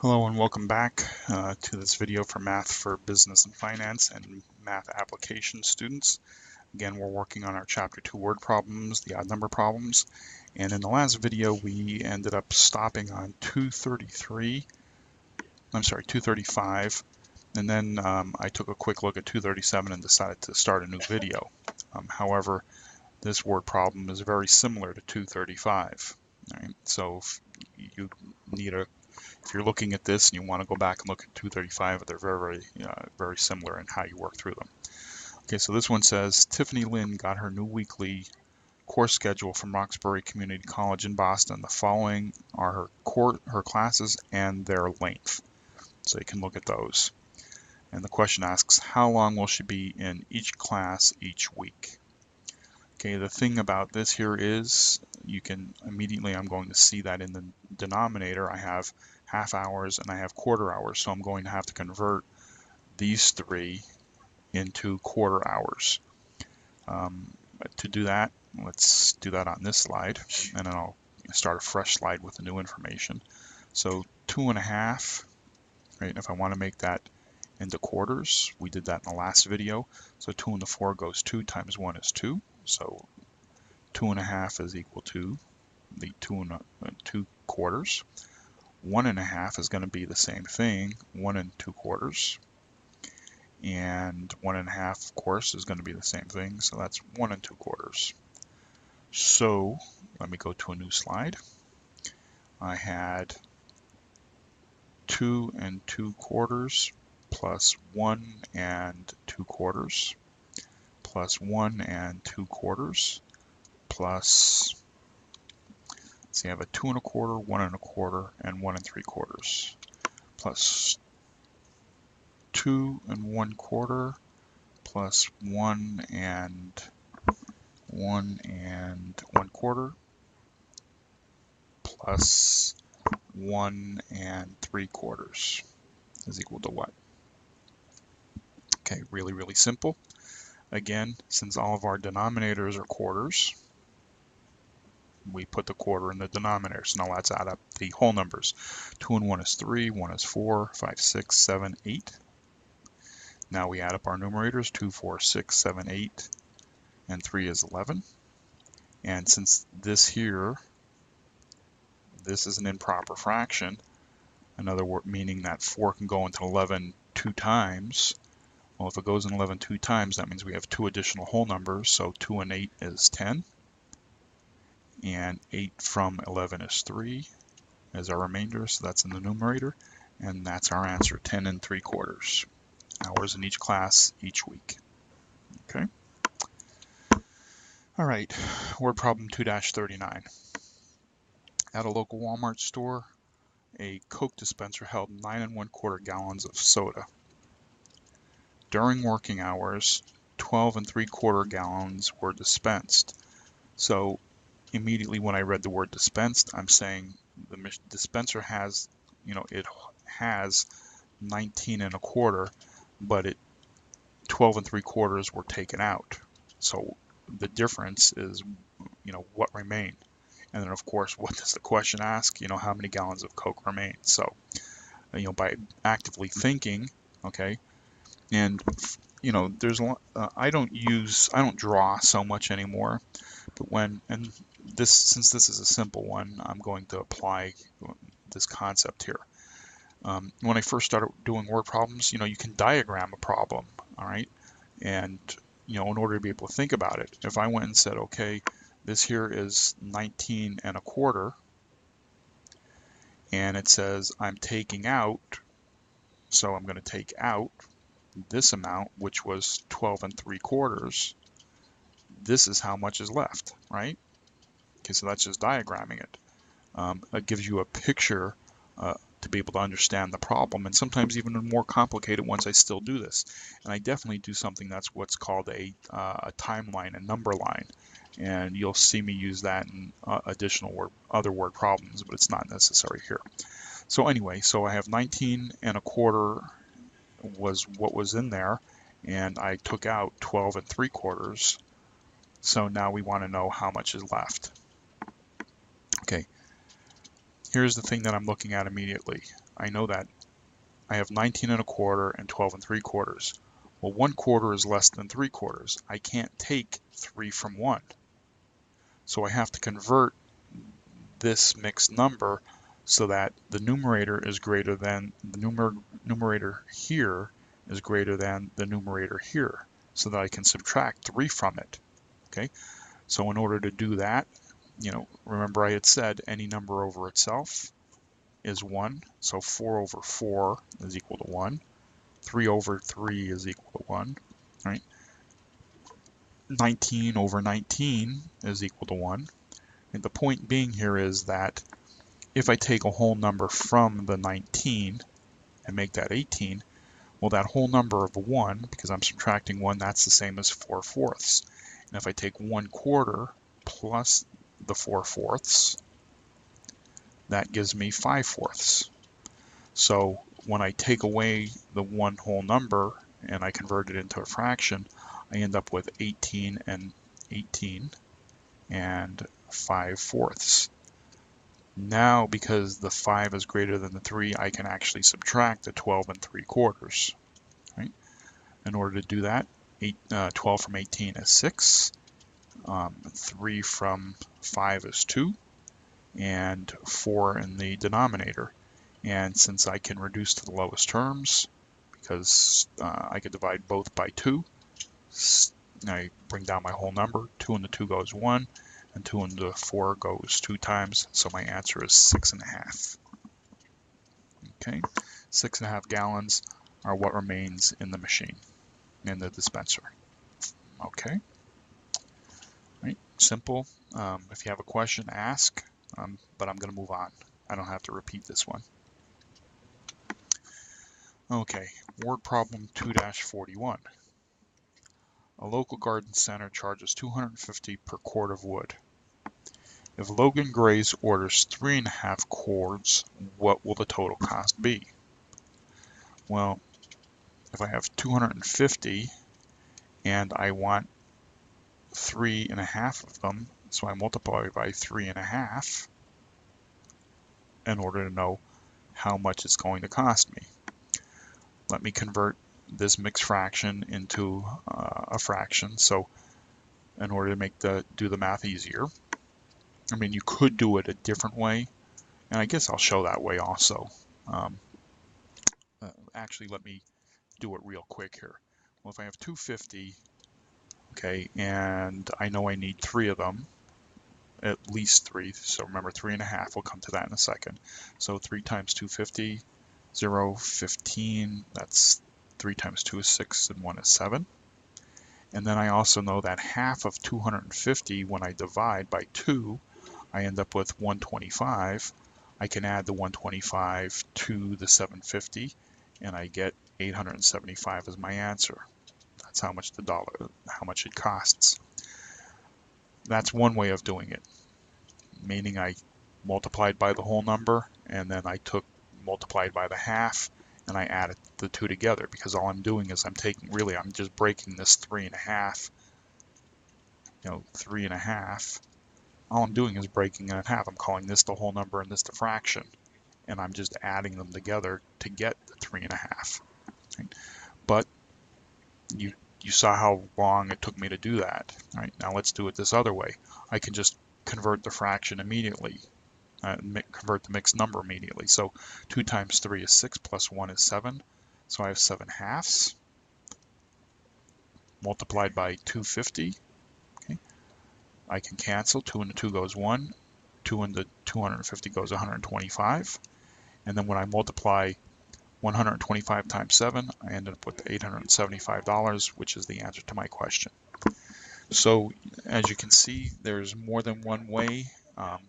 Hello and welcome back to this video for Math for Business and Finance and Math Application students. Again, we're working on our Chapter 2 word problems, the odd number problems, and in the last video we ended up stopping on 235, and then I took a quick look at 237 and decided to start a new video. However, this word problem is very similar to 235. Right? So if you need if you're looking at this and you want to go back and look at 235, they're very similar in how you work through them. Okay, so this one says, Tiffany Lynn got her new weekly course schedule from Roxbury Community College in Boston. The following are her classes and their length. So you can look at those. And the question asks, how long will she be in each class each week? Okay, the thing about this here is you can immediately, I'm going to see that in the denominator I have half hours and I have quarter hours, so I'm going to have to convert these three into quarter hours. To do that, let's do that on this slide, and then I'll start a fresh slide with the new information. So 2.5, right, if I want to make that into quarters, we did that in the last video. So 2 in the 4 goes 2 times 1 is 2. So 2.5 is equal to the 2 quarters. 1.5 is going to be the same thing, 1 2/4. And 1.5, of course, is going to be the same thing, so that's 1 2/4. So let me go to a new slide. I had 2 2/4 plus 1 2/4 plus 1 2/4 plus, let's see, I have a 2 1/4, 1 1/4, and 1 3/4 plus 2 1/4 plus 1 1/4 plus 1 3/4 is equal to what? Okay, really simple. Again, since all of our denominators are quarters, we put the quarter in the denominator. So now let's add up the whole numbers. 2 and 1 is 3, 1 is 4, 5, 6, 7, 8. Now we add up our numerators, 2, 4, 6, 7, 8, and 3 is 11. And since this here, this is an improper fraction, another word meaning that 4 can go into 11 2 times. Well, if it goes in 11 2 times, that means we have 2 additional whole numbers. So 2 and 8 is 10. And 8 from 11 is 3 as our remainder, so that's in the numerator. And that's our answer, 10 3/4 hours in each class each week. Okay. All right, word problem 2-39. At a local Walmart store, a Coke dispenser held 9 1/4 gallons of soda. During working hours, 12 3/4 gallons were dispensed. So immediately when I read the word dispensed, I'm saying the dispenser has, it has 19 1/4, but 12 3/4 were taken out. So the difference is, what remained. And then of course, what does the question ask? How many gallons of Coke remain? So, by actively thinking, okay, and there's a lot, I don't draw so much anymore, but since this is a simple one, I'm going to apply this concept here. When I first started doing word problems, you can diagram a problem, all right, and in order to be able to think about it. If I went and said, okay, this here is 19 1/4, and it says I'm taking out, so I'm going to take out this amount, which was 12 3/4. This is how much is left, right? Okay, so that's just diagramming it. It gives you a picture to be able to understand the problem, and sometimes even in more complicated ones I still do this. And I definitely do something that's what's called a timeline, a number line, and you'll see me use that in other word problems, but it's not necessary here. So anyway, so I have 19 1/4 was what was in there, and I took out 12 3/4. So now we want to know how much is left. Okay, here's the thing that I'm looking at immediately. I know that I have 19 1/4 and 12 3/4. Well, 1/4 is less than 3/4. I can't take 3 from 1. So I have to convert this mixed number so that the numerator is greater than the numerator here is greater than the numerator here, so that I can subtract 3 from it. Okay, so in order to do that, remember I had said any number over itself is 1, so 4 over 4 is equal to 1, 3 over 3 is equal to 1, right? 19 over 19 is equal to 1. And the point being here is that if I take a whole number from the 19 and make that 18, well, that whole number of 1, because I'm subtracting 1, that's the same as 4/4. And if I take 1/4 plus the 4/4, that gives me 5/4. So when I take away the one whole number and I convert it into a fraction, I end up with 18 and 18 and 5/4. Now, because the 5 is greater than the 3, I can actually subtract the 12 3/4. Right? In order to do that, 12 from 18 is 6, 3 from 5 is 2, and 4 in the denominator. And since I can reduce to the lowest terms, because I could divide both by 2, I bring down my whole number. 2 into 2 goes 1, and 2 into 4 goes 2 times, so my answer is 6.5. Okay, 6.5 gallons are what remains in the machine, in the dispenser. Okay, right, simple. If you have a question, ask, but I'm going to move on. I don't have to repeat this one. Okay, word problem 2-41. A local garden center charges $250 per cord of wood. If Logan Grays orders 3.5 cords, what will the total cost be? Well, if I have 250 and I want 3.5 of them, so I multiply by 3.5 in order to know how much it's going to cost me. Let me convert this mixed fraction into a fraction. So in order to do the math easier, I mean, you could do it a different way, and I guess I'll show that way also. Actually, let me do it real quick here. Well, if I have 250, okay, and I know I need 3 of them, at least 3, so remember 3.5, we'll come to that in a second. So 3 times 250, 0, 15, that's 3 times 2 is 6, and 1 is 7. And then I also know that half of 250, when I divide by 2, I end up with 125. I can add the 125 to the 750, and I get 875 as my answer. That's how much it costs. That's one way of doing it, meaning I multiplied by the whole number, and then I multiplied by the half, and I added the two together, because all I'm doing is I'm just breaking this 3.5, 3.5. All I'm doing is breaking it in half. I'm calling this the whole number and this the fraction, and I'm just adding them together to get the 3.5. Right? But you saw how long it took me to do that. Right? Now let's do it this other way. I can just convert the fraction immediately, convert the mixed number immediately. So 2 times 3 is 6, plus 1 is 7. So I have 7/2 multiplied by 250. Okay. I can cancel. 2 into 2 goes 1. 2 into 250 goes 125. And then when I multiply 125 times 7, I ended up with $875, which is the answer to my question. So as you can see, there's more than one way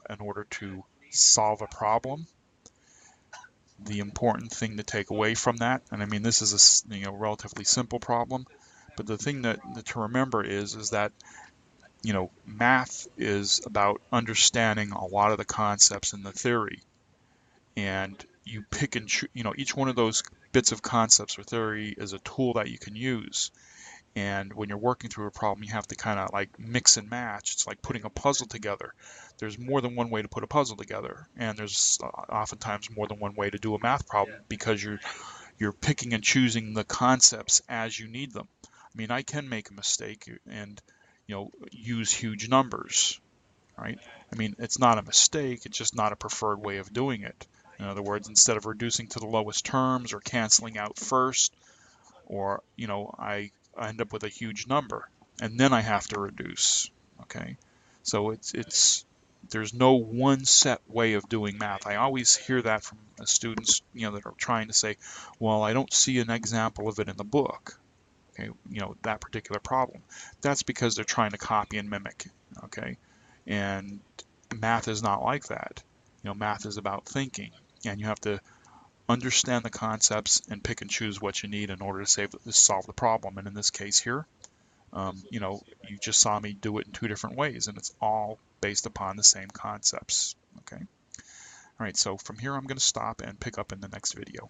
in order to solve a problem. The important thing to take away from that, and I mean this is a relatively simple problem, but the thing that to remember is that math is about understanding a lot of the concepts in the theory, and you pick and choose. Each one of those bits of concepts or theory is a tool that you can use, And when you're working through a problem, you have to kind of like mix and match. It's like putting a puzzle together. There's more than one way to put a puzzle together, and there's oftentimes more than one way to do a math problem because you're picking and choosing the concepts as you need them. I mean, I can make a mistake and use huge numbers, right? I mean, it's not a mistake, it's just not a preferred way of doing it. In other words, instead of reducing to the lowest terms or canceling out first, or I end up with a huge number and then I have to reduce. Okay, so it's there's no one set way of doing math. I always hear that from students that are trying to say, well, I don't see an example of it in the book. Okay, that particular problem. That's because they're trying to copy and mimic. Okay, and math is not like that. Math is about thinking, and you have to understand the concepts and pick and choose what you need in order to solve the problem. And in this case here, you just saw me do it in two different ways, and it's all based upon the same concepts. Okay. All right, so from here I'm going to stop and pick up in the next video.